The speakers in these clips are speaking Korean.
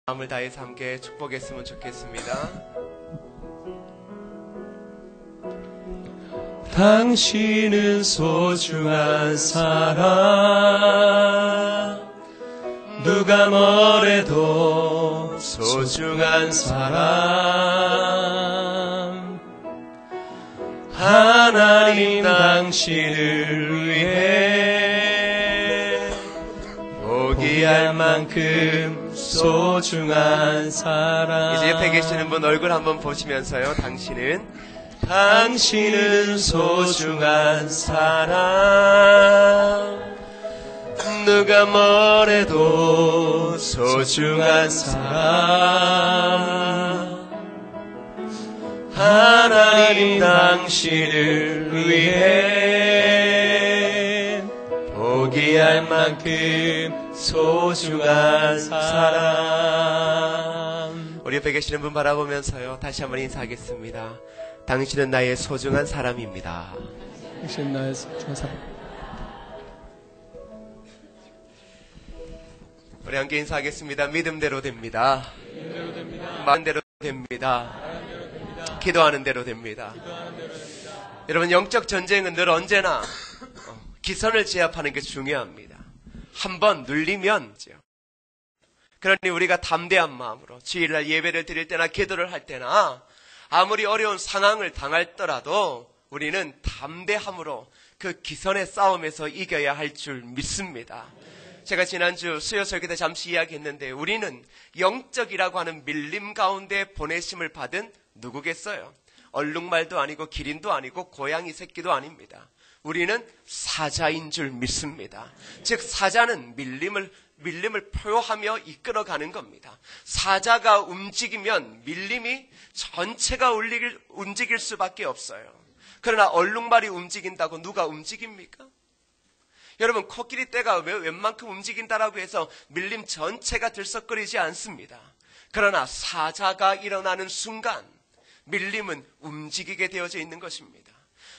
마음을 다해서 함께 축복했으면 좋겠습니다. 당신은 소중한 사람, 누가 뭐래도 소중한 사람, 하나님 당신을 위해 포기할 만큼 소중한 사람. 이제 옆에 계시는 분 얼굴 한번 보시면서요. 당신은 소중한 사람, 누가 뭐래도 소중한 사람, 하나님 당신을 위해 포기할 만큼 소중한 사람. 우리 옆에 계시는 분 바라보면서요. 다시 한번 인사하겠습니다. 당신은 나의 소중한 사람입니다. 당신은 나의 소중한 사람. 우리 함께 인사하겠습니다. 믿음대로 됩니다. 마음대로 됩니다. 기도하는 대로 됩니다. 여러분, 영적 전쟁은 늘 언제나 기선을 제압하는 게 중요합니다. 한번 눌리면 그러니 우리가 담대한 마음으로 주일날 예배를 드릴 때나 기도를 할 때나 아무리 어려운 상황을 당할더라도 우리는 담대함으로 그 기선의 싸움에서 이겨야 할 줄 믿습니다. 제가 지난주 수요 설교 때 잠시 이야기했는데 우리는 영적이라고 하는 밀림 가운데 보내심을 받은 누구겠어요? 얼룩말도 아니고 기린도 아니고 고양이 새끼도 아닙니다. 우리는 사자인 줄 믿습니다. 즉 사자는 밀림을 표하며 이끌어가는 겁니다. 사자가 움직이면 밀림이 전체가 움직일 수밖에 없어요. 그러나 얼룩말이 움직인다고 누가 움직입니까? 여러분, 코끼리 떼가 웬만큼 움직인다라고 해서 밀림 전체가 들썩거리지 않습니다. 그러나 사자가 일어나는 순간 밀림은 움직이게 되어져 있는 것입니다.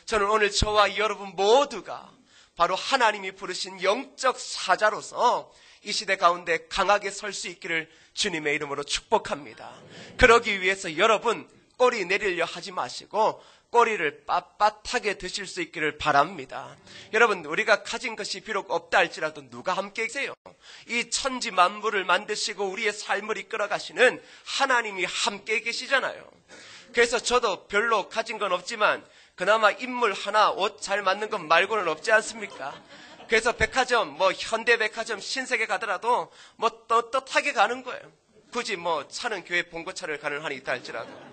저는 오늘 저와 여러분 모두가 바로 하나님이 부르신 영적 사자로서 이 시대 가운데 강하게 설 수 있기를 주님의 이름으로 축복합니다. 그러기 위해서 여러분 꼬리 내리려 하지 마시고 꼬리를 빳빳하게 드실 수 있기를 바랍니다. 여러분, 우리가 가진 것이 비록 없다 할지라도 누가 함께 계세요? 이 천지 만물을 만드시고 우리의 삶을 이끌어 가시는 하나님이 함께 계시잖아요. 그래서 저도 별로 가진 건 없지만 그나마 인물 하나 옷 잘 맞는 것 말고는 없지 않습니까? 그래서 백화점, 현대백화점, 신세계 가더라도 떳떳하게 가는 거예요. 굳이 차는 교회 봉고차를 가는 한이 있다 할지라도.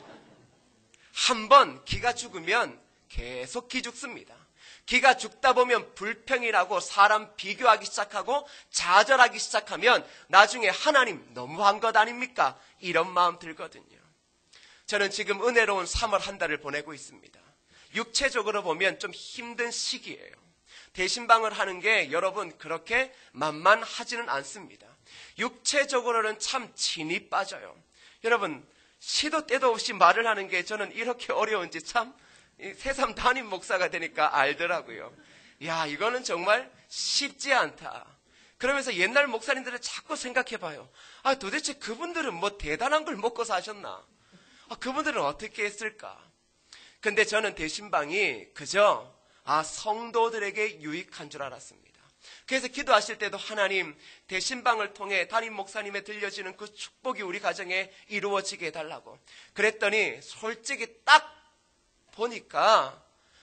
한번 기가 죽으면 계속 기죽습니다. 기가 죽다 보면 불평이 나고 사람 비교하기 시작하고 좌절하기 시작하면 나중에 하나님 너무한 것 아닙니까? 이런 마음 들거든요. 저는 지금 은혜로운 3월 한 달을 보내고 있습니다. 육체적으로 보면 좀 힘든 시기예요. 대신방을 하는 게 여러분 그렇게 만만하지는 않습니다. 육체적으로는 참 진이 빠져요. 여러분, 시도 때도 없이 말을 하는 게 저는 이렇게 어려운지 참 새삼 담임 목사가 되니까 알더라고요. 야, 이거는 정말 쉽지 않다. 그러면서 옛날 목사님들을 자꾸 생각해봐요. 도대체 그분들은 대단한 걸 먹고 사셨나? 그분들은 어떻게 했을까? 근데 저는 대신방이 그저 성도들에게 유익한 줄 알았습니다. 그래서 기도하실 때도 하나님, 대신방을 통해 담임 목사님에 들려지는 그 축복이 우리 가정에 이루어지게 해달라고. 그랬더니 솔직히 딱 보니까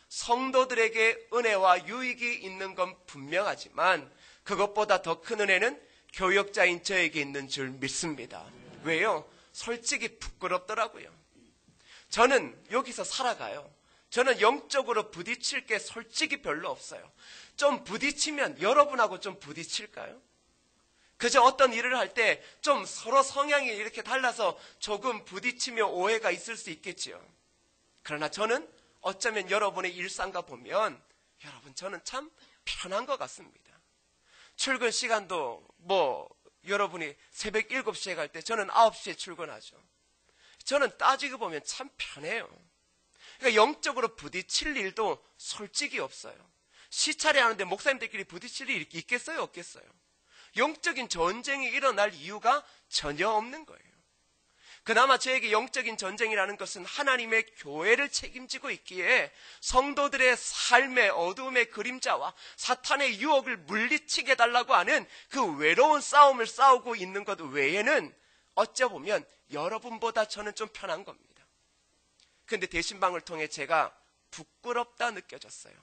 성도들에게 은혜와 유익이 있는 건 분명하지만 그것보다 더 큰 은혜는 교역자인 저에게 있는 줄 믿습니다. 왜요? 솔직히 부끄럽더라고요. 저는 여기서 살아가요. 저는 영적으로 부딪힐 게 솔직히 별로 없어요. 좀 부딪히면 여러분하고 좀 부딪힐까요? 그저 어떤 일을 할 때 좀 서로 성향이 이렇게 달라서 조금 부딪히며 오해가 있을 수 있겠지요. 그러나 저는 어쩌면 여러분의 일상과 보면 여러분 저는 참 편한 것 같습니다. 출근 시간도 여러분이 새벽 7시에 갈 때 저는 9시에 출근하죠. 저는 따지고 보면 참 편해요. 그러니까 영적으로 부딪힐 일도 솔직히 없어요. 시차례 하는데 목사님들끼리 부딪힐 일이 있겠어요? 없겠어요? 영적인 전쟁이 일어날 이유가 전혀 없는 거예요. 그나마 저에게 영적인 전쟁이라는 것은 하나님의 교회를 책임지고 있기에 성도들의 삶의 어두움의 그림자와 사탄의 유혹을 물리치게 달라고 하는 그 외로운 싸움을 싸우고 있는 것 외에는 어쩌보면 여러분보다 저는 좀 편한 겁니다. 그런데 대신방을 통해 제가 부끄럽다 느껴졌어요.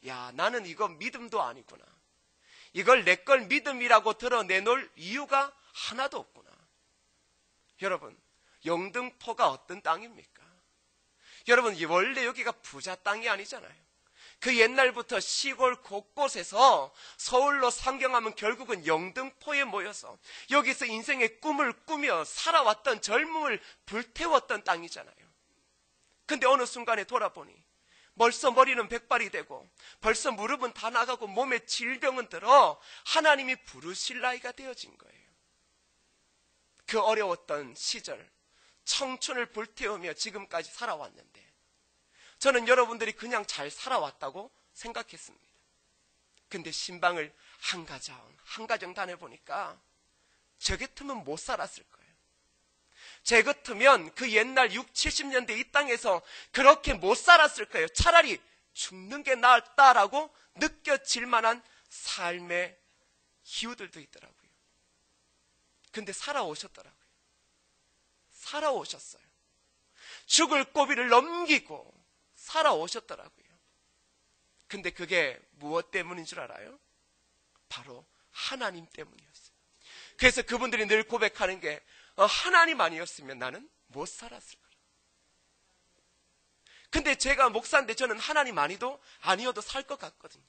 야, 나는 이거 믿음도 아니구나. 이걸 내 걸 믿음이라고 드러내놓을 이유가 하나도 없구나. 여러분, 영등포가 어떤 땅입니까? 여러분, 원래 여기가 부자 땅이 아니잖아요. 그 옛날부터 시골 곳곳에서 서울로 상경하면 결국은 영등포에 모여서 여기서 인생의 꿈을 꾸며 살아왔던 젊음을 불태웠던 땅이잖아요. 근데 어느 순간에 돌아보니 벌써 머리는 백발이 되고 벌써 무릎은 다 나가고 몸에 질병은 들어 하나님이 부르실 나이가 되어진 거예요. 그 어려웠던 시절 청춘을 불태우며 지금까지 살아왔는데 저는 여러분들이 그냥 잘 살아왔다고 생각했습니다. 근데 신방을 한 가정 다녀보니까 저 같으면 못 살았을 거예요. 제 같으면 그 옛날 60, 70년대 이 땅에서 그렇게 못 살았을 거예요. 차라리 죽는 게 낫다라고 느껴질 만한 삶의 이유들도 있더라고요. 근데 살아오셨더라고요. 살아오셨어요. 죽을 고비를 넘기고 살아오셨더라고요. 근데 그게 무엇 때문인 줄 알아요? 바로 하나님 때문이었어요. 그래서 그분들이 늘 고백하는 게 하나님 아니었으면 나는 못 살았을 거라. 근데 제가 목사인데 저는 하나님 아니어도 살 것 같거든요.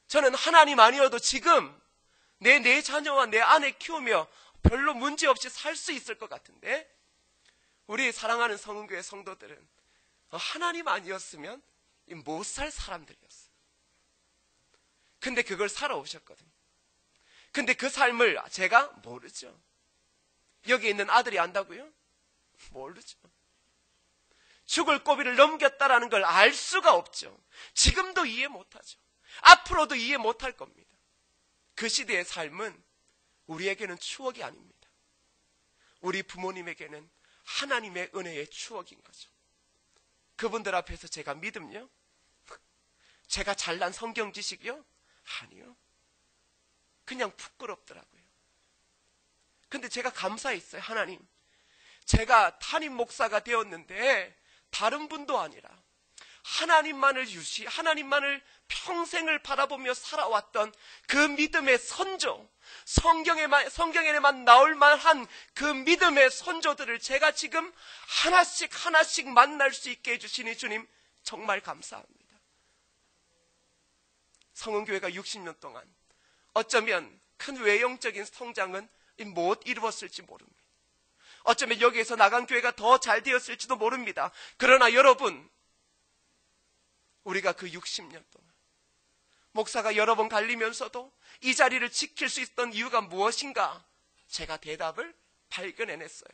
저는 하나님 아니어도 지금 내 자녀와 내 아내 키우며 별로 문제없이 살 수 있을 것 같은데 우리 사랑하는 성은교회 성도들은 하나님 아니었으면 못 살 사람들이었어요. 근데 그걸 살아오셨거든요. 근데 그 삶을 제가 모르죠. 여기 있는 아들이 안다고요? 모르죠. 죽을 고비를 넘겼다라는 걸 알 수가 없죠. 지금도 이해 못하죠. 앞으로도 이해 못할 겁니다. 그 시대의 삶은 우리에게는 추억이 아닙니다. 우리 부모님에게는 하나님의 은혜의 추억인 거죠. 그분들 앞에서 제가 믿음요? 제가 잘난 성경 지식이요? 아니요. 그냥 부끄럽더라고요. 근데 제가 감사했어요. 하나님, 제가 담임 목사가 되었는데 다른 분도 아니라 하나님만을 하나님만을 평생을 바라보며 살아왔던 그 믿음의 선조, 성경에만 나올 만한 그 믿음의 선조들을 제가 지금 하나씩 만날 수 있게 해주시니 주님 정말 감사합니다. 성은교회가 60년 동안 어쩌면 큰 외형적인 성장은 못 이루었을지 모릅니다. 어쩌면 여기에서 나간 교회가 더 잘 되었을지도 모릅니다. 그러나 여러분, 우리가 그 60년 동안 목사가 여러 번 갈리면서도 이 자리를 지킬 수 있었던 이유가 무엇인가? 제가 대답을 발견해냈어요.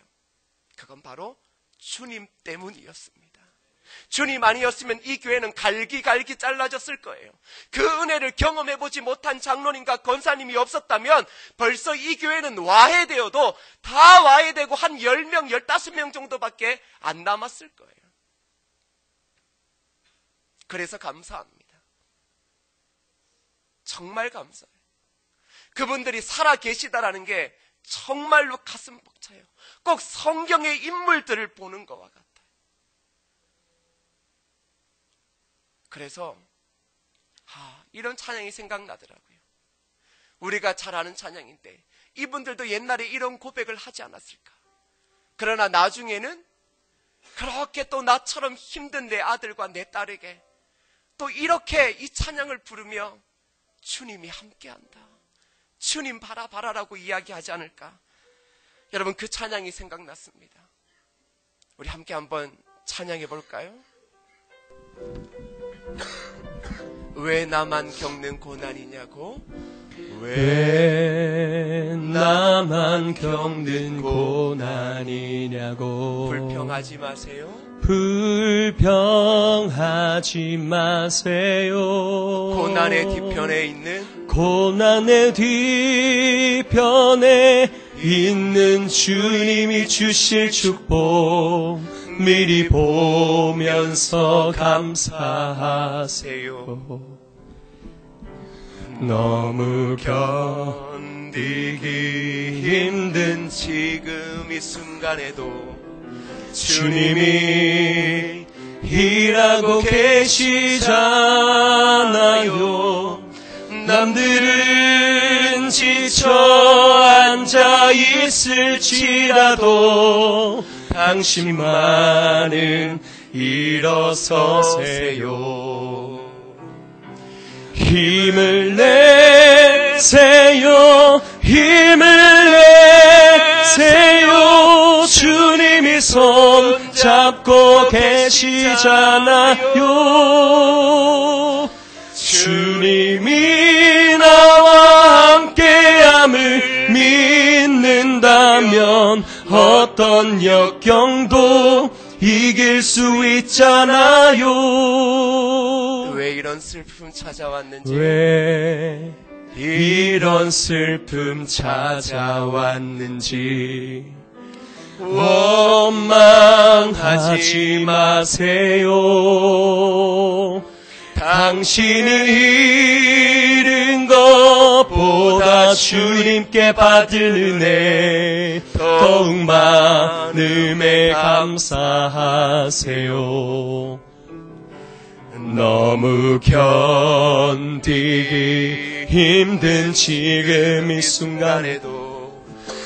그건 바로 주님 때문이었습니다. 주님 아니었으면 이 교회는 갈기갈기 잘라졌을 거예요. 그 은혜를 경험해보지 못한 장로님과 권사님이 없었다면 벌써 이 교회는 와해되어도 다 와해되고 한 10명, 15명 정도밖에 안 남았을 거예요. 그래서 감사합니다. 정말 감사해요. 그분들이 살아 계시다라는 게 정말로 가슴 벅차요. 꼭 성경의 인물들을 보는 것과 같아요. 그래서 이런 찬양이 생각나더라고요. 우리가 잘 아는 찬양인데 이분들도 옛날에 이런 고백을 하지 않았을까? 그러나 나중에는 그렇게 또 나처럼 힘든 내 아들과 내 딸에게 또 이렇게 이 찬양을 부르며 주님이 함께한다, 주님 바라라고 이야기하지 않을까? 여러분, 그 찬양이 생각났습니다. 우리 함께 한번 찬양해 볼까요? 왜 나만 겪는 고난이냐고? 왜 나만 겪는 고난이냐고? 불평하지 마세요. 불평하지 마세요. 고난의 뒤편에 있는 고난의 뒤편에 있는 주님이 주실 축복 미리 보면서 감사하세요. 너무 견디기 힘든 지금 이 순간에도 주님이 일하고 계시잖아요. 남들은 지쳐 앉아 있을지라도 당신만은 일어서세요. 힘을 내세요. 힘을 내세요. 주님이 손 잡고 계시잖아요. 주님이 나와 함께함을 믿는다면 어떤 역경도 이길 수 있잖아요. 왜 이런 슬픔 찾아왔는지, 왜 이런 슬픔 찾아왔는지 원망하지 마세요. 당신이 잃은 것보다 주님께 받을 은혜 더욱 많음에 감사하세요. 너무 견디기 힘든 지금 이 순간에도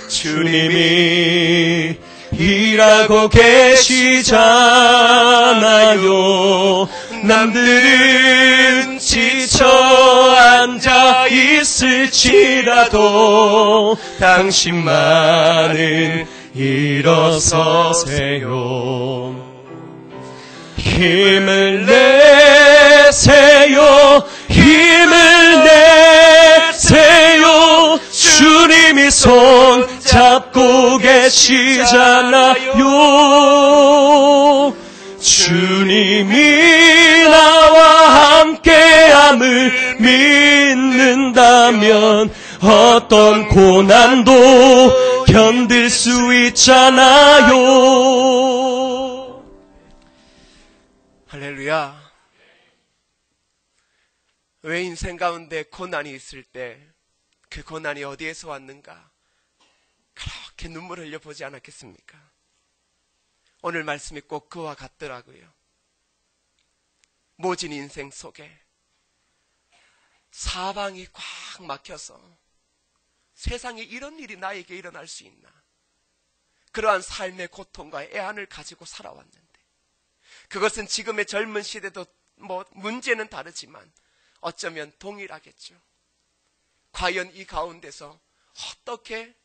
주님이 일하고 계시잖아요. 남들은 지쳐 앉아 있을지라도 당신만은 일어서세요. 힘을 내세요. 힘을 내세요. 주님이 손 잡고 계시잖아요. 주님이 나와 함께함을 믿는다면 어떤 고난도 견딜 수 있잖아요. 할렐루야. 왜 인생 가운데 고난이 있을 때 그 고난이 어디에서 왔는가 그렇게 눈물 흘려 보지 않았겠습니까? 오늘 말씀이 꼭 그와 같더라고요. 모진 인생 속에 사방이 꽉 막혀서 세상에 이런 일이 나에게 일어날 수 있나, 그러한 삶의 고통과 애환을 가지고 살아왔는데, 그것은 지금의 젊은 시대도 문제는 다르지만 어쩌면 동일하겠죠. 과연 이 가운데서 어떻게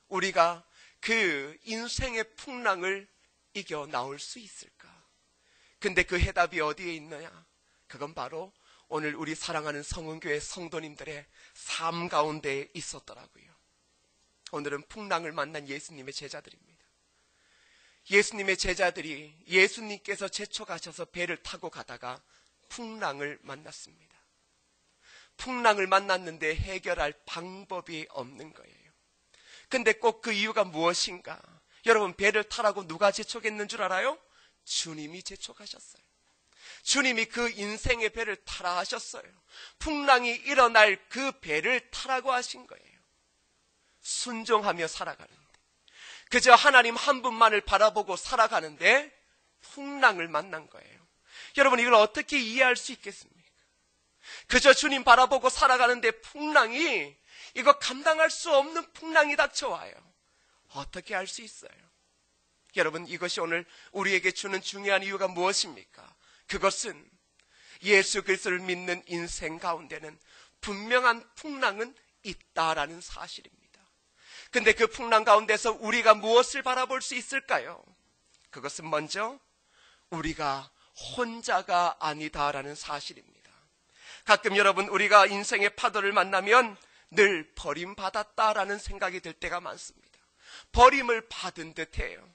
우리가 그 인생의 풍랑을 이겨 나올 수 있을까? 근데 그 해답이 어디에 있느냐? 그건 바로 오늘 우리 사랑하는 성은교회 성도님들의 삶 가운데 있었더라고요. 오늘은 풍랑을 만난 예수님의 제자들입니다. 예수님의 제자들이 예수님께서 재촉하셔서 배를 타고 가다가 풍랑을 만났습니다. 풍랑을 만났는데 해결할 방법이 없는 거예요. 근데 꼭 그 이유가 무엇인가? 여러분, 배를 타라고 누가 재촉했는 줄 알아요? 주님이 재촉하셨어요. 주님이 그 인생의 배를 타라 하셨어요. 풍랑이 일어날 그 배를 타라고 하신 거예요. 순종하며 살아가는데, 그저 하나님 한 분만을 바라보고 살아가는데 풍랑을 만난 거예요. 여러분, 이걸 어떻게 이해할 수 있겠습니까? 그저 주님 바라보고 살아가는데 풍랑이, 이거 감당할 수 없는 풍랑이 닥쳐와요. 어떻게 할 수 있어요? 여러분, 이것이 오늘 우리에게 주는 중요한 이유가 무엇입니까? 그것은 예수 그리스도를 믿는 인생 가운데는 분명한 풍랑은 있다라는 사실입니다. 근데 그 풍랑 가운데서 우리가 무엇을 바라볼 수 있을까요? 그것은 먼저 우리가 혼자가 아니다라는 사실입니다. 가끔 여러분, 우리가 인생의 파도를 만나면 늘 버림받았다라는 생각이 들 때가 많습니다. 버림을 받은 듯해요.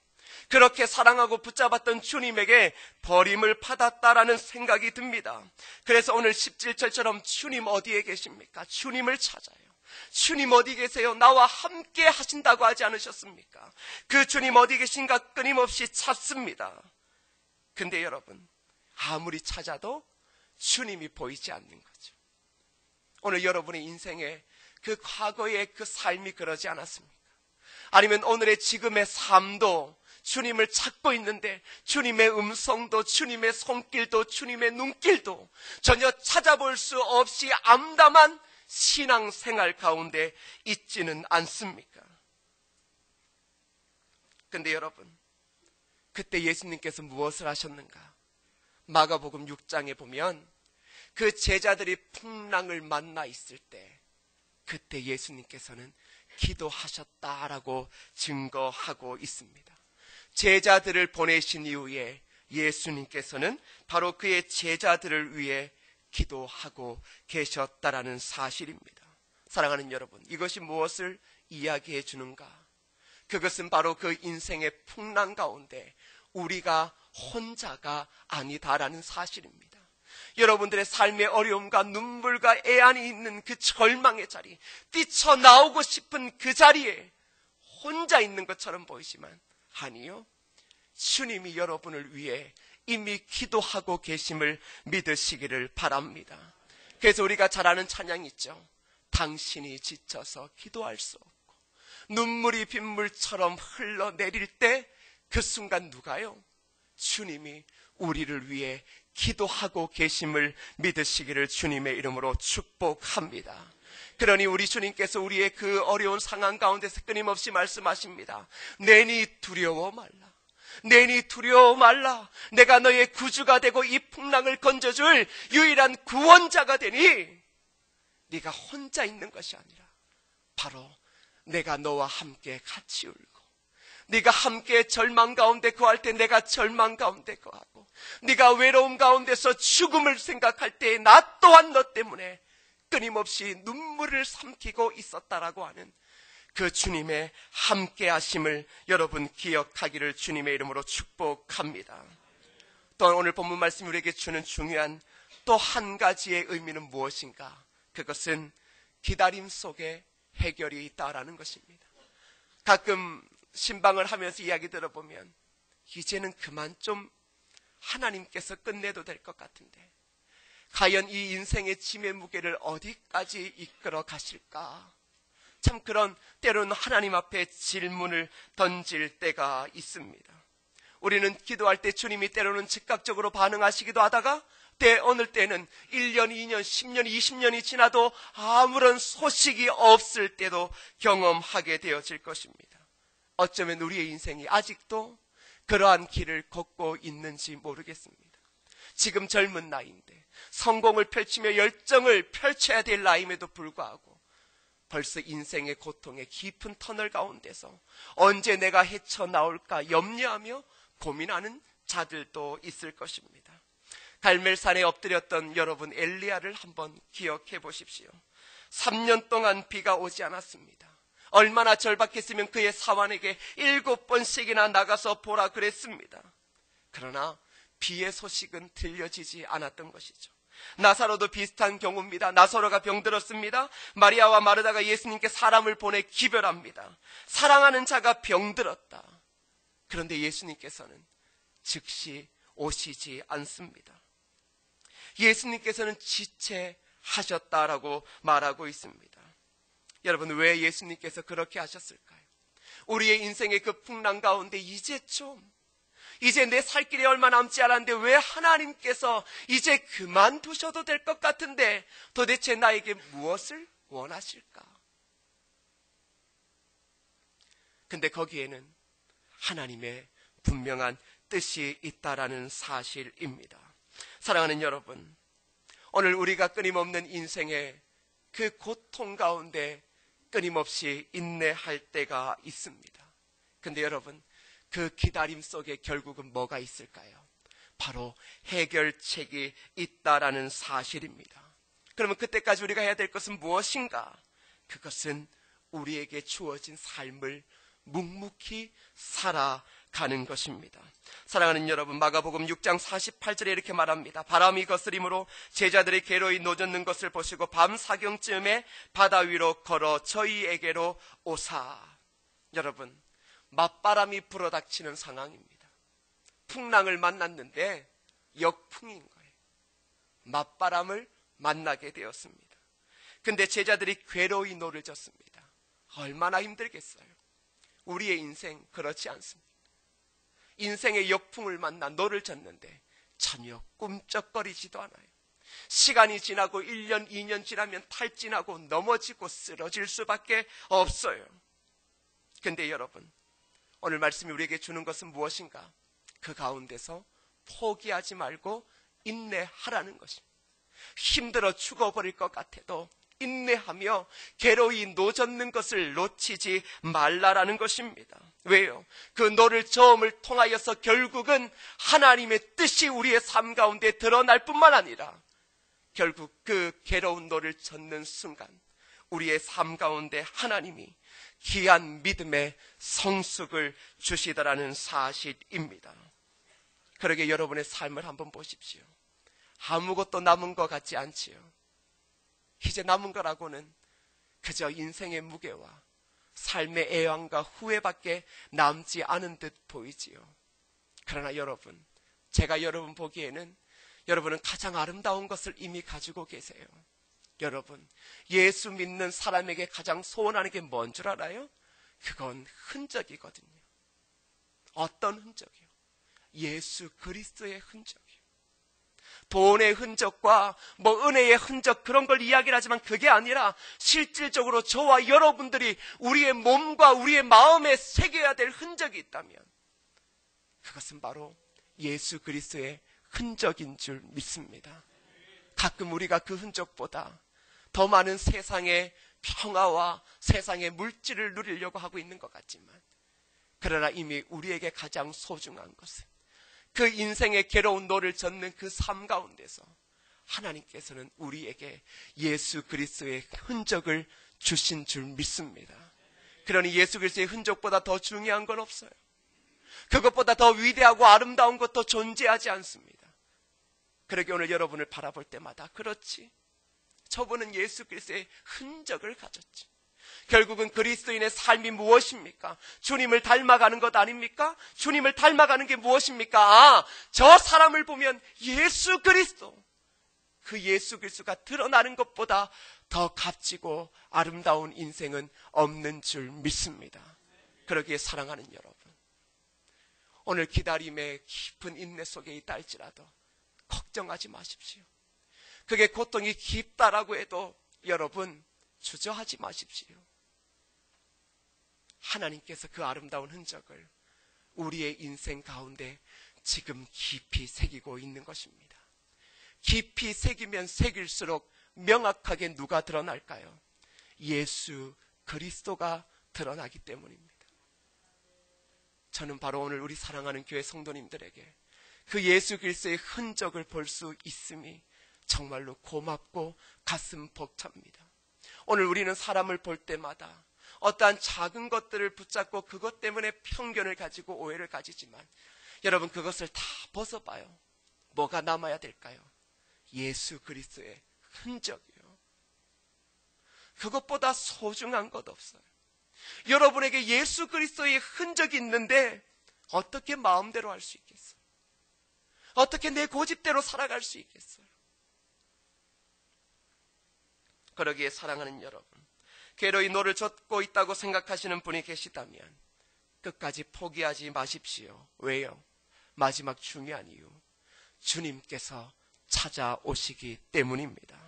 그렇게 사랑하고 붙잡았던 주님에게 버림을 받았다라는 생각이 듭니다. 그래서 오늘 17절처럼 주님 어디에 계십니까? 주님을 찾아요. 주님 어디 계세요? 나와 함께 하신다고 하지 않으셨습니까? 그 주님 어디 계신가 끊임없이 찾습니다. 근데 여러분, 아무리 찾아도 주님이 보이지 않는 거죠. 오늘 여러분의 인생에 그 과거의 그 삶이 그러지 않았습니까? 아니면 오늘의 지금의 삶도 주님을 찾고 있는데 주님의 음성도 주님의 손길도 주님의 눈길도 전혀 찾아볼 수 없이 암담한 신앙생활 가운데 있지는 않습니까? 근데 여러분, 그때 예수님께서 무엇을 하셨는가? 마가복음 6장에 보면 그 제자들이 풍랑을 만나 있을 때 그때 예수님께서는 기도하셨다라고 증거하고 있습니다. 제자들을 보내신 이후에 예수님께서는 바로 그의 제자들을 위해 기도하고 계셨다라는 사실입니다. 사랑하는 여러분, 이것이 무엇을 이야기해 주는가? 그것은 바로 그 인생의 풍랑 가운데 우리가 혼자가 아니다라는 사실입니다. 여러분들의 삶의 어려움과 눈물과 애안이 있는 그 절망의 자리, 뛰쳐나오고 싶은 그 자리에 혼자 있는 것처럼 보이지만 아니요, 주님이 여러분을 위해 이미 기도하고 계심을 믿으시기를 바랍니다. 그래서 우리가 잘 아는 찬양이 있죠. 당신이 지쳐서 기도할 수 없고 눈물이 빗물처럼 흘러내릴 때 그 순간 누가요? 주님이 우리를 위해 기도하고 계심을 믿으시기를 주님의 이름으로 축복합니다. 그러니 우리 주님께서 우리의 그 어려운 상황 가운데서 끊임없이 말씀하십니다. 내니 두려워 말라. 내니 두려워 말라. 내가 너의 구주가 되고 이 풍랑을 건져줄 유일한 구원자가 되니 네가 혼자 있는 것이 아니라 바로 내가 너와 함께 같이 울고 네가 함께 절망 가운데 거할 때 내가 절망 가운데 거하고 네가 외로움 가운데서 죽음을 생각할 때 나 또한 너 때문에 끊임없이 눈물을 삼키고 있었다라고 하는 그 주님의 함께 하심을 여러분 기억하기를 주님의 이름으로 축복합니다. 또한 오늘 본문 말씀이 우리에게 주는 중요한 또 한 가지의 의미는 무엇인가? 그것은 기다림 속에 해결이 있다라는 것입니다. 가끔 신방을 하면서 이야기 들어보면 이제는 그만 좀 하나님께서 끝내도 될 것 같은데 과연 이 인생의 짐의 무게를 어디까지 이끌어 가실까? 참 그런 때로는 하나님 앞에 질문을 던질 때가 있습니다. 우리는 기도할 때 주님이 때로는 즉각적으로 반응하시기도 하다가 어느 때는 1년, 2년, 10년, 20년이 지나도 아무런 소식이 없을 때도 경험하게 되어질 것입니다. 어쩌면 우리의 인생이 아직도 그러한 길을 걷고 있는지 모르겠습니다. 지금 젊은 나이인데 성공을 펼치며 열정을 펼쳐야 될 나이임에도 불구하고 벌써 인생의 고통의 깊은 터널 가운데서 언제 내가 헤쳐나올까 염려하며 고민하는 자들도 있을 것입니다. 갈멜산에 엎드렸던 여러분 엘리야를 한번 기억해 보십시오. 3년 동안 비가 오지 않았습니다. 얼마나 절박했으면 그의 사환에게 7번씩이나 나가서 보라 그랬습니다. 그러나 비의 소식은 들려지지 않았던 것이죠. 나사로도 비슷한 경우입니다. 나사로가 병들었습니다. 마리아와 마르다가 예수님께 사람을 보내 기별합니다. 사랑하는 자가 병들었다. 그런데 예수님께서는 즉시 오시지 않습니다. 예수님께서는 지체하셨다라고 말하고 있습니다. 여러분, 왜 예수님께서 그렇게 하셨을까요? 우리의 인생의 그 풍랑 가운데 이제 내 살 길이 얼마 남지 않았는데 왜 하나님께서 이제 그만두셔도 될 것 같은데 도대체 나에게 무엇을 원하실까? 근데 거기에는 하나님의 분명한 뜻이 있다라는 사실입니다. 사랑하는 여러분, 오늘 우리가 끊임없는 인생의 그 고통 가운데 끊임없이 인내할 때가 있습니다. 근데 여러분, 그 기다림 속에 결국은 뭐가 있을까요? 바로 해결책이 있다라는 사실입니다. 그러면 그때까지 우리가 해야 될 것은 무엇인가? 그것은 우리에게 주어진 삶을 묵묵히 살아가는 것입니다. 사랑하는 여러분, 마가복음 6장 48절에 이렇게 말합니다. 바람이 거스림으로 제자들이 괴로이 노젓는 것을 보시고 밤 사경쯤에 바다 위로 걸어 저희에게로 오사. 여러분, 맞바람이 불어닥치는 상황입니다. 풍랑을 만났는데 역풍인 거예요. 맞바람을 만나게 되었습니다. 근데 제자들이 괴로이 노를 졌습니다. 얼마나 힘들겠어요. 우리의 인생 그렇지 않습니다. 인생의 역풍을 만나 노를 졌는데 전혀 꿈쩍거리지도 않아요. 시간이 지나고 1년, 2년 지나면 탈진하고 넘어지고 쓰러질 수밖에 없어요. 근데 여러분, 오늘 말씀이 우리에게 주는 것은 무엇인가? 그 가운데서 포기하지 말고 인내하라는 것입니다. 힘들어 죽어버릴 것 같아도 인내하며 괴로이 노젓는 것을 놓치지 말라라는 것입니다. 왜요? 그 노를 저음을 통하여서 결국은 하나님의 뜻이 우리의 삶 가운데 드러날 뿐만 아니라 결국 그 괴로운 노를 젓는 순간 우리의 삶 가운데 하나님이 귀한 믿음의 성숙을 주시더라는 사실입니다. 그러게 여러분의 삶을 한번 보십시오. 아무것도 남은 것 같지 않지요. 이제 남은 거라고는 그저 인생의 무게와 삶의 애환과 후회밖에 남지 않은 듯 보이지요. 그러나 여러분, 제가 여러분 보기에는 여러분은 가장 아름다운 것을 이미 가지고 계세요. 여러분, 예수 믿는 사람에게 가장 소원하는 게 뭔 줄 알아요? 그건 흔적이거든요. 어떤 흔적이요? 예수 그리스도의 흔적이요. 돈의 흔적과 은혜의 흔적 그런 걸 이야기를 하지만 그게 아니라 실질적으로 저와 여러분들이 우리의 몸과 우리의 마음에 새겨야 될 흔적이 있다면 그것은 바로 예수 그리스도의 흔적인 줄 믿습니다. 가끔 우리가 그 흔적보다 더 많은 세상의 평화와 세상의 물질을 누리려고 하고 있는 것 같지만 그러나 이미 우리에게 가장 소중한 것은 그 인생의 괴로운 노를 젓는 그 삶 가운데서 하나님께서는 우리에게 예수 그리스도의 흔적을 주신 줄 믿습니다. 그러니 예수 그리스도의 흔적보다 더 중요한 건 없어요. 그것보다 더 위대하고 아름다운 것도 존재하지 않습니다. 그러게 오늘 여러분을 바라볼 때마다 그렇지, 저분은 예수 그리스도의 흔적을 가졌지. 결국은 그리스도인의 삶이 무엇입니까? 주님을 닮아가는 것 아닙니까? 주님을 닮아가는 게 무엇입니까? 저 사람을 보면 예수 그리스도, 그 예수 그리스도가 드러나는 것보다 더 값지고 아름다운 인생은 없는 줄 믿습니다. 그러기에 사랑하는 여러분, 오늘 기다림의 깊은 인내 속에 있다 할지라도 걱정하지 마십시오. 그게 고통이 깊다라고 해도 여러분 주저하지 마십시오. 하나님께서 그 아름다운 흔적을 우리의 인생 가운데 지금 깊이 새기고 있는 것입니다. 깊이 새기면 새길수록 명확하게 누가 드러날까요? 예수 그리스도가 드러나기 때문입니다. 저는 바로 오늘 우리 사랑하는 교회 성도님들에게 그 예수 그리스도의 흔적을 볼 수 있음이 정말로 고맙고 가슴 벅찹니다. 오늘 우리는 사람을 볼 때마다 어떠한 작은 것들을 붙잡고 그것 때문에 편견을 가지고 오해를 가지지만 여러분, 그것을 다 벗어봐요. 뭐가 남아야 될까요? 예수 그리스도의 흔적이요. 그것보다 소중한 것 없어요. 여러분에게 예수 그리스도의 흔적이 있는데 어떻게 마음대로 할 수 있겠어요? 어떻게 내 고집대로 살아갈 수 있겠어요? 그러기에 사랑하는 여러분, 괴로이 노를 젓고 있다고 생각하시는 분이 계시다면 끝까지 포기하지 마십시오. 왜요? 마지막 중요한 이유, 주님께서 찾아오시기 때문입니다.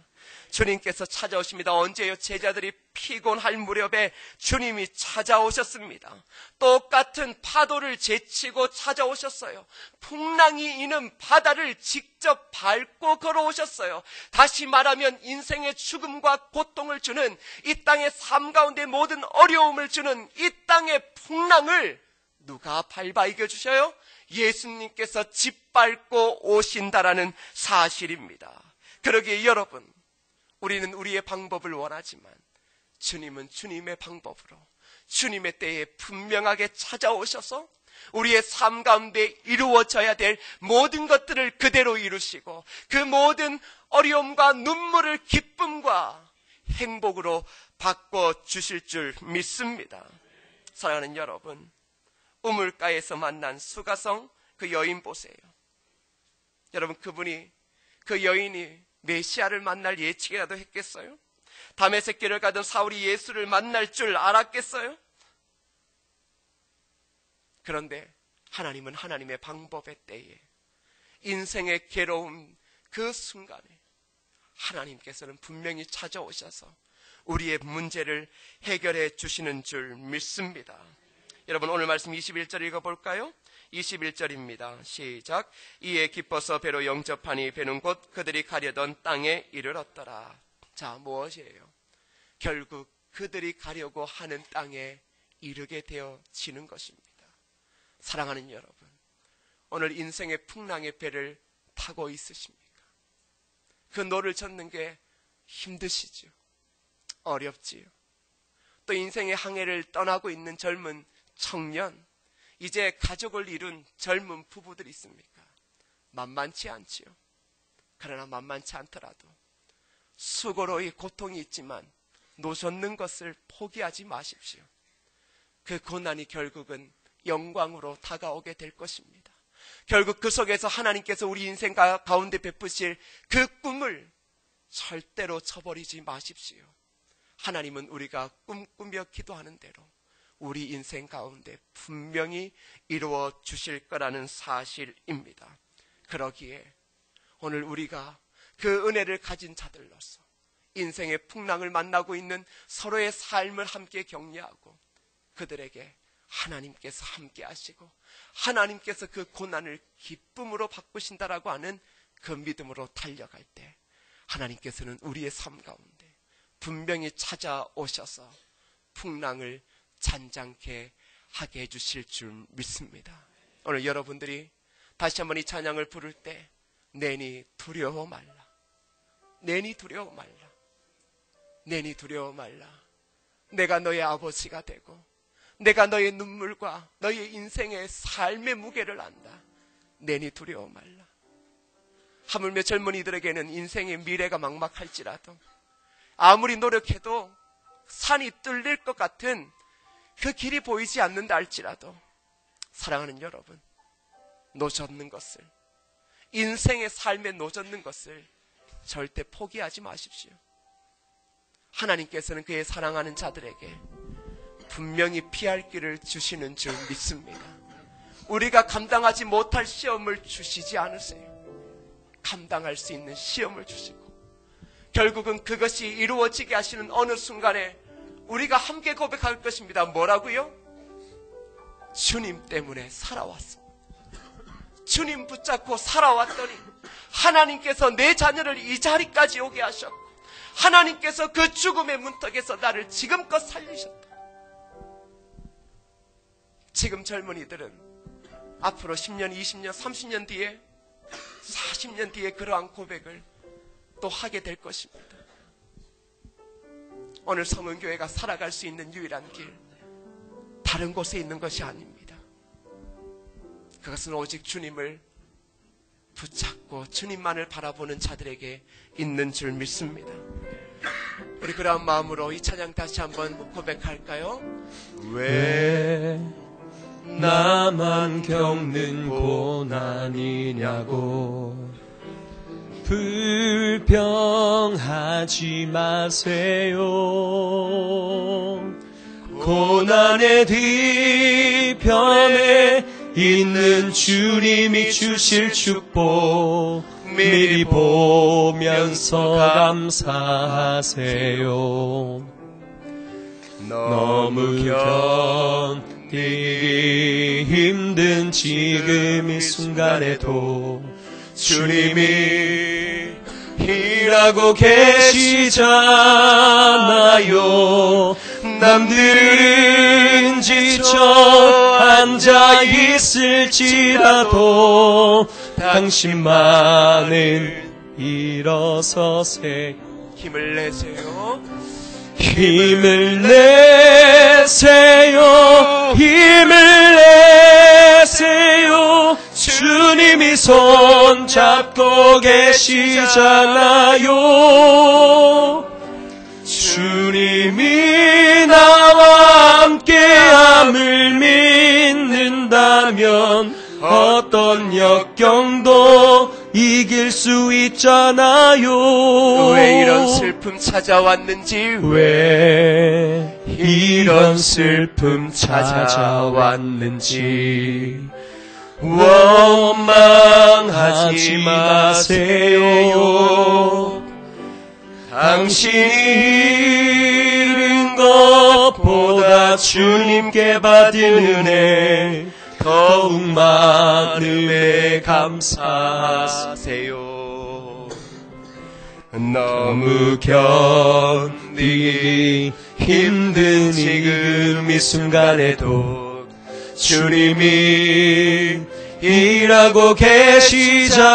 주님께서 찾아오십니다. 언제요? 제자들이 피곤할 무렵에 주님이 찾아오셨습니다. 똑같은 파도를 제치고 찾아오셨어요. 풍랑이 이는 바다를 직접 밟고 걸어오셨어요. 다시 말하면 인생의 죽음과 고통을 주는, 이 땅의 삶 가운데 모든 어려움을 주는 이 땅의 풍랑을 누가 밟아 이겨주셔요? 예수님께서 짓밟고 오신다라는 사실입니다. 그러기에 여러분, 우리는 우리의 방법을 원하지만 주님은 주님의 방법으로, 주님의 때에 분명하게 찾아오셔서 우리의 삶 가운데 이루어져야 될 모든 것들을 그대로 이루시고 그 모든 어려움과 눈물을 기쁨과 행복으로 바꿔주실 줄 믿습니다. 사랑하는 여러분, 우물가에서 만난 수가성 그 여인 보세요. 여러분, 그 여인이 메시아를 만날 예측이라도 했겠어요? 다메섹 길을 가던 사울이 예수를 만날 줄 알았겠어요? 그런데 하나님은 하나님의 방법의 때에 인생의 괴로움 그 순간에 하나님께서는 분명히 찾아오셔서 우리의 문제를 해결해 주시는 줄 믿습니다. 여러분, 오늘 말씀 21절 읽어볼까요? 21절입니다. 시작. 이에 기뻐서 배로 영접하니 배는 곧 그들이 가려던 땅에 이르렀더라. 자, 무엇이에요? 결국 그들이 가려고 하는 땅에 이르게 되어지는 것입니다. 사랑하는 여러분, 오늘 인생의 풍랑의 배를 타고 있으십니까? 그 노를 젓는 게 힘드시죠? 어렵지요? 또 인생의 항해를 떠나고 있는 젊은 청년, 이제 가족을 이룬 젊은 부부들 있습니까? 만만치 않지요. 그러나 만만치 않더라도 수고로의 고통이 있지만 노젓는 것을 포기하지 마십시오. 그 고난이 결국은 영광으로 다가오게 될 것입니다. 결국 그 속에서 하나님께서 우리 인생 가운데 베푸실 그 꿈을 절대로 쳐버리지 마십시오. 하나님은 우리가 꿈꾸며 기도하는 대로 우리 인생 가운데 분명히 이루어 주실 거라는 사실입니다. 그러기에 오늘 우리가 그 은혜를 가진 자들로서 인생의 풍랑을 만나고 있는 서로의 삶을 함께 격려하고 그들에게 하나님께서 함께 하시고 하나님께서 그 고난을 기쁨으로 바꾸신다라고 하는 그 믿음으로 달려갈 때 하나님께서는 우리의 삶 가운데 분명히 찾아오셔서 풍랑을 잔잔케 하게 해주실 줄 믿습니다. 오늘 여러분들이 다시 한번 이 찬양을 부를 때 내니 두려워 말라, 내니 두려워 말라, 내니 두려워 말라. 내가 너의 아버지가 되고 내가 너의 눈물과 너의 인생의 삶의 무게를 안다. 내니 두려워 말라. 하물며 젊은이들에게는 인생의 미래가 막막할지라도 아무리 노력해도 산이 뚫릴 것 같은 그 길이 보이지 않는다 할지라도 사랑하는 여러분, 노젓는 것을, 인생의 삶에 노젓는 것을 절대 포기하지 마십시오. 하나님께서는 그의 사랑하는 자들에게 분명히 피할 길을 주시는 줄 믿습니다. 우리가 감당하지 못할 시험을 주시지 않으세요. 감당할 수 있는 시험을 주시고 결국은 그것이 이루어지게 하시는 어느 순간에 우리가 함께 고백할 것입니다. 뭐라고요? 주님 때문에 살아왔습니다. 주님 붙잡고 살아왔더니 하나님께서 내 자녀를 이 자리까지 오게 하셨고 하나님께서 그 죽음의 문턱에서 나를 지금껏 살리셨다. 지금 젊은이들은 앞으로 10년, 20년, 30년 뒤에 40년 뒤에 그러한 고백을 또 하게 될 것입니다. 오늘 성은교회가 살아갈 수 있는 유일한 길, 다른 곳에 있는 것이 아닙니다. 그것은 오직 주님을 붙잡고 주님만을 바라보는 자들에게 있는 줄 믿습니다. 우리 그런 마음으로 이 찬양 다시 한번 고백할까요? 왜 나만 겪는 고난이냐고 불평하지 마세요. 고난의 뒤편에 있는 주님이 주실 축복 미리 보면서 감사하세요. 너무 견디기 힘든 지금 이 순간에도 주님이 일하고 계시잖아요. 남들은 지쳐 앉아 있을지라도 당신만은 일어서세. 힘을 내세요. 힘을 내세요. 힘을 내세요. 주님이 손 잡고 계시잖아요. 주님이 나와 함께함을 믿는다면 어떤 역경도 이길 수 있잖아요. 왜 이런 슬픔 찾아왔는지, 왜 이런 슬픔 찾아왔는지 원망하지 마세요. 당신이 잃은 것보다 주님께 받은 은혜 더욱 많음에 감사하세요. 너무 견디기 힘든 지금 이 순간에도 주님이 일하고 계시잖아요.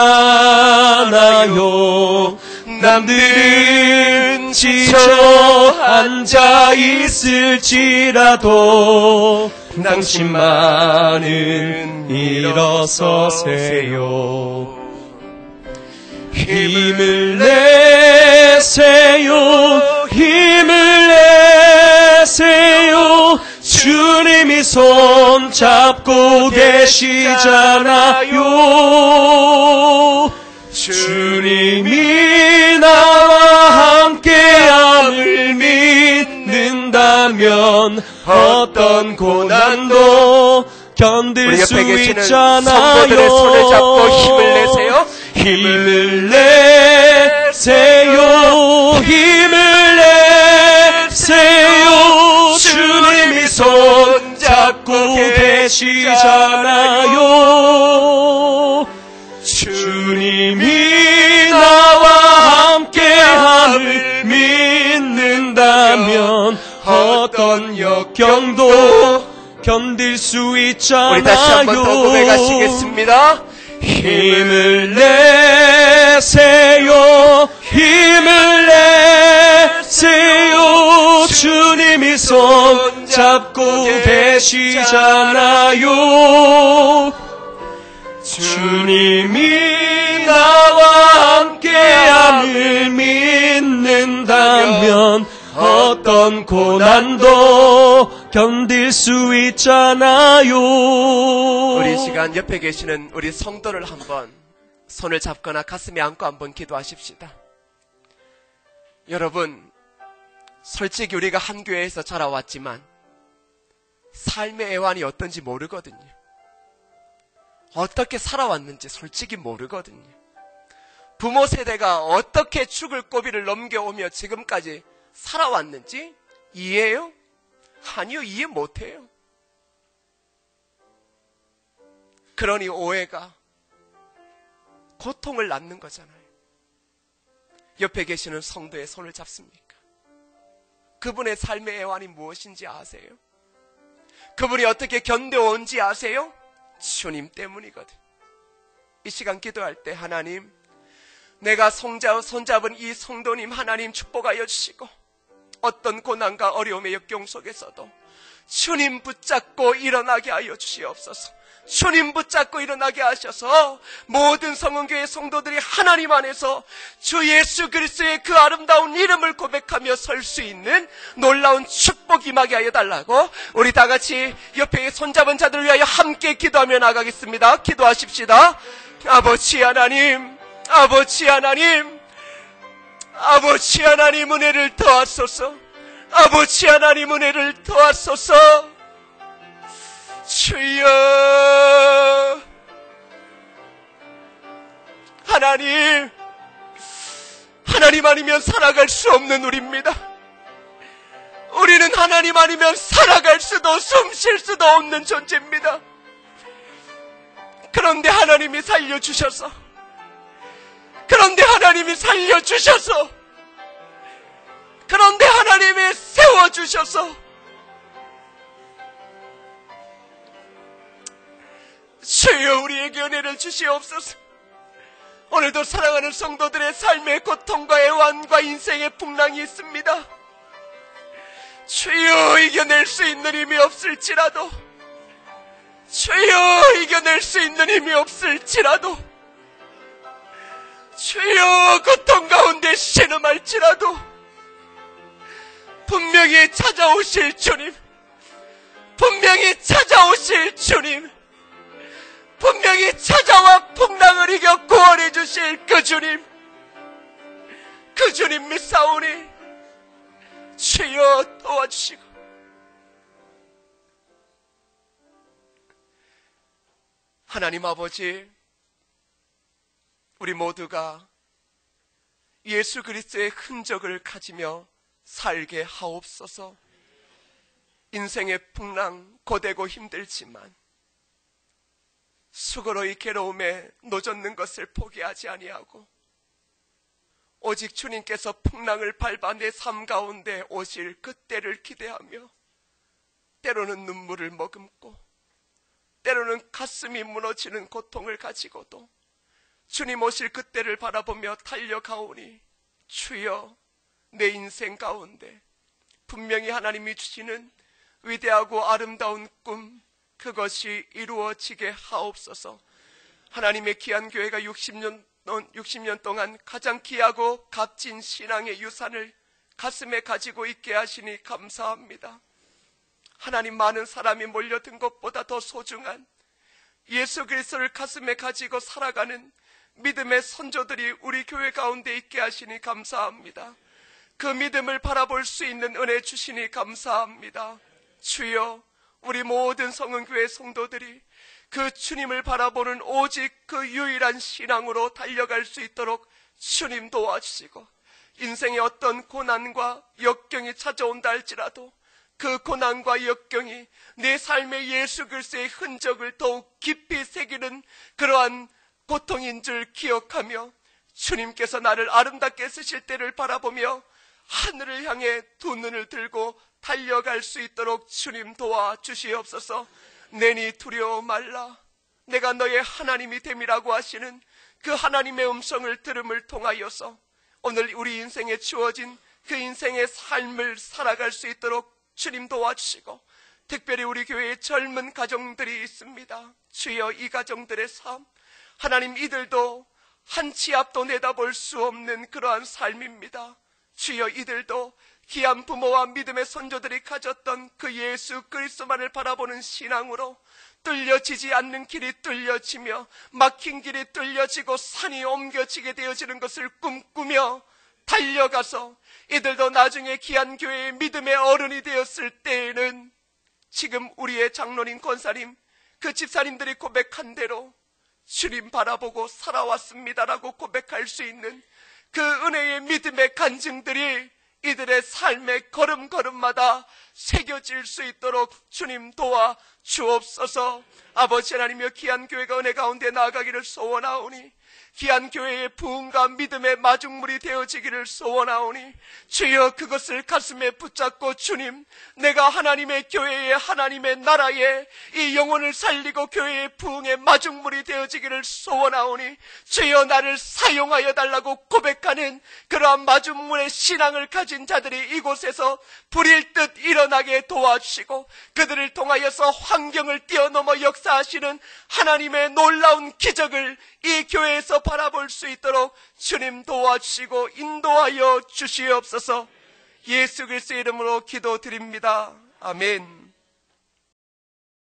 남들은 지쳐 앉아 있을지라도 당신만은 일어서세요. 힘을 내세요. 힘을 내세요. 주님이 손 잡고 계시잖아요. 주님이 나와 함께함을 믿는다면 어떤 고난도 견딜 수 있잖아요. 성도들의 손을 잡고 힘을 내세요. 힘을 내세요. 힘을 내세요. 주님이 손 잡고 계시잖아요. 주님이 나와 함께함을 믿는다면 어떤 역경도 견딜 수 있잖아요. 우리 다시 한번 더 고백하시겠습니다. 힘을 내세요. 힘을 내세요. 주님이 손 잡고 계시잖아요. 주님이 나와 함께함을 믿는다면 어떤 고난도 견딜 수 있잖아요. 우리 시간 옆에 계시는 우리 성도를 한번 손을 잡거나 가슴에 안고 한번 기도하십시다. 여러분, 솔직히 우리가 한 교회에서 자라왔지만 삶의 애환이 어떤지 모르거든요. 어떻게 살아왔는지 솔직히 모르거든요. 부모 세대가 어떻게 죽을 고비를 넘겨오며 지금까지 살아왔는지 이해해요? 아니요, 이해 못해요. 그러니 오해가 고통을 낳는 거잖아요. 옆에 계시는 성도의 손을 잡습니까? 그분의 삶의 애환이 무엇인지 아세요? 그분이 어떻게 견뎌온지 아세요? 주님 때문이거든. 이 시간 기도할 때 하나님, 내가 손잡은 이 성도님 하나님 축복하여 주시고 어떤 고난과 어려움의 역경 속에서도 주님 붙잡고 일어나게 하여 주시옵소서. 주님 붙잡고 일어나게 하셔서 모든 성은교회 성도들이 하나님 안에서 주 예수 그리스도의 그 아름다운 이름을 고백하며 설 수 있는 놀라운 축복 임하게 하여 달라고 우리 다 같이 옆에 손잡은 자들을 위하여 함께 기도하며 나가겠습니다. 기도하십시다. 아버지 하나님, 아버지 하나님, 아버지 하나님 은혜를 더하소서. 아버지 하나님 은혜를 더하소서. 주여, 하나님, 하나님 아니면 살아갈 수 없는 우리입니다. 우리는 하나님 아니면 살아갈 수도 숨 쉴 수도 없는 존재입니다. 그런데 하나님이 살려주셔서, 그런데 하나님이 살려주셔서, 그런데 하나님이 세워주셔서 주여 우리에게 은혜를 주시옵소서. 오늘도 사랑하는 성도들의 삶의 고통과 애환과 인생의 풍랑이 있습니다. 주여 이겨낼 수 있는 힘이 없을지라도, 주여 이겨낼 수 있는 힘이 없을지라도, 주여 고통 가운데 신음할지라도 분명히 찾아오실 주님, 분명히 찾아오실 주님, 분명히 찾아와 풍랑을 이겨 구원해 주실 그 주님, 그 주님 믿사오니 주여 도와주시고, 하나님 아버지, 우리 모두가 예수 그리스도의 흔적을 가지며 살게 하옵소서. 인생의 풍랑 고되고 힘들지만 수고로이 괴로움에 노젓는 것을 포기하지 아니하고 오직 주님께서 풍랑을 밟아 내 삶 가운데 오실 그때를 기대하며 때로는 눈물을 머금고 때로는 가슴이 무너지는 고통을 가지고도 주님 오실 그때를 바라보며 달려가오니 주여 내 인생 가운데 분명히 하나님이 주시는 위대하고 아름다운 꿈, 그것이 이루어지게 하옵소서. 하나님의 귀한 교회가 60년 동안 가장 귀하고 값진 신앙의 유산을 가슴에 가지고 있게 하시니 감사합니다. 하나님, 많은 사람이 몰려든 것보다 더 소중한 예수 그리스도를 가슴에 가지고 살아가는 믿음의 선조들이 우리 교회 가운데 있게 하시니 감사합니다. 그 믿음을 바라볼 수 있는 은혜 주시니 감사합니다. 주여, 우리 모든 성은교회 성도들이 그 주님을 바라보는 오직 그 유일한 신앙으로 달려갈 수 있도록 주님 도와주시고, 인생의 어떤 고난과 역경이 찾아온다 할지라도 그 고난과 역경이 내 삶의 예수 그리스도의 흔적을 더욱 깊이 새기는 그러한 고통인 줄 기억하며 주님께서 나를 아름답게 쓰실 때를 바라보며 하늘을 향해 두 눈을 들고 달려갈 수 있도록 주님 도와주시옵소서. 내니 두려워 말라, 내가 너의 하나님이 됨이라고 하시는 그 하나님의 음성을 들음을 통하여서 오늘 우리 인생에 주어진 그 인생의 삶을 살아갈 수 있도록 주님 도와주시고, 특별히 우리 교회에 젊은 가정들이 있습니다. 주여, 이 가정들의 삶, 하나님, 이들도 한 치 앞도 내다볼 수 없는 그러한 삶입니다. 주여, 이들도 귀한 부모와 믿음의 선조들이 가졌던 그 예수 그리스도만을 바라보는 신앙으로 뚫려지지 않는 길이 뚫려지며 막힌 길이 뚫려지고 산이 옮겨지게 되어지는 것을 꿈꾸며 달려가서 이들도 나중에 귀한 교회의 믿음의 어른이 되었을 때에는 지금 우리의 장로님, 권사님, 그 집사님들이 고백한 대로 주님 바라보고 살아왔습니다라고 고백할 수 있는 그 은혜의 믿음의 간증들이 이들의 삶의 걸음걸음마다 새겨질 수 있도록 주님 도와 주옵소서. 아버지 하나님이여, 귀한 교회가 은혜 가운데 나아가기를 소원하오니, 귀한 교회의 부흥과 믿음의 마중물이 되어지기를 소원하오니, 주여 그것을 가슴에 붙잡고 주님, 내가 하나님의 교회에, 하나님의 나라에 이 영혼을 살리고 교회의 부흥의 마중물이 되어지기를 소원하오니, 주여 나를 사용하여 달라고 고백하는 그러한 마중물의 신앙을 가진 자들이 이곳에서 불일 듯 일어나게 도와주시고, 그들을 통하여서 환경을 뛰어넘어 역사하시는 하나님의 놀라운 기적을 이 교회에서 바라볼 수 있도록 주님 도와주시고 인도하여 주시옵소서. 예수 그리스도의 이름으로 기도드립니다. 아멘.